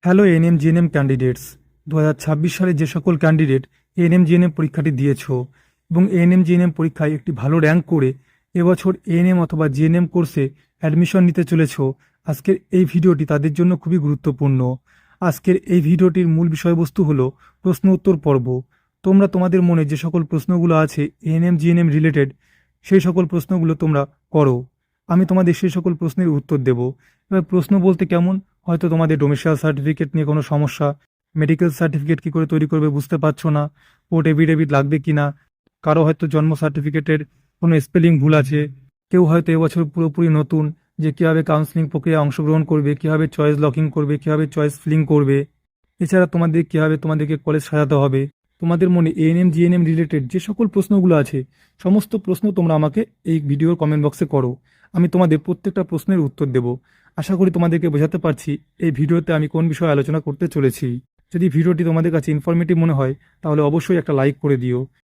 Hello ANM GNM candidates. 2026 সালে যে সকল ক্যান্ডিডেট এএনএম জিএনএম পরীক্ষাটি দিয়েছো এবং এএনএম জিএনএম পরীক্ষায় একটি ভালো র্যাঙ্ক করে এবছর এএনএম অথবা জিএনএম কোর্সে অ্যাডমিশন নিতে চলেছো, আজকের এই ভিডিওটি তাদের জন্য খুবই গুরুত্বপূর্ণ। আজকের এই ভিডিওটির মূল বিষয়বস্তু হলো প্রশ্ন উত্তর পর্ব। তোমরা তোমাদের মনে যে সকল প্রশ্নগুলো আছে এএনএম জিএনএম রিলেটেড, সেই সকল প্রশ্নগুলো তোমরা করো। আমি তোমাদের সেই সকল প্রশ্নের উত্তর দেব। এবার প্রশ্ন বলতে কেমন, হয়তো তোমাদের ডোমিসাইল সার্টিফিকেট নিয়ে কোনো সমস্যা, মেডিকেল সার্টিফিকেট কী করে তৈরি করবে বুঝতে পারছো না, কোর্ট এফিডেভিট লাগবে কি না, কারো হয়তো জন্ম সার্টিফিকেটের কোনো স্পেলিং ভুল আছে, কেউ হয়তো এবছর পুরোপুরি নতুন যে কীভাবে কাউন্সিলিং প্রক্রিয়ায় অংশগ্রহণ করবে, কীভাবে চয়েস লকিং করবে, কীভাবে চয়েস ফিলিং করবে, এছাড়া তোমাদেরকে কলেজ সাজাতে হবে। তোমাদের মনে এএনএম জিএনএম রিলেটেড যে সকল প্রশ্নগুলো আছে, সমস্ত প্রশ্ন তোমরা আমাকে এই ভিডিওর কমেন্ট বক্সে করো। আমি তোমাদের প্রত্যেকটা প্রশ্নের উত্তর দেব। আশা করি তোমাদেরকে বোঝাতে পারছি এই ভিডিওতে আমি কোন বিষয়ে আলোচনা করতে চলেছি। যদি ভিডিওটি তোমাদের কাছে ইনফরমেটিভ মনে হয় তাহলে অবশ্যই একটা লাইক করে দিও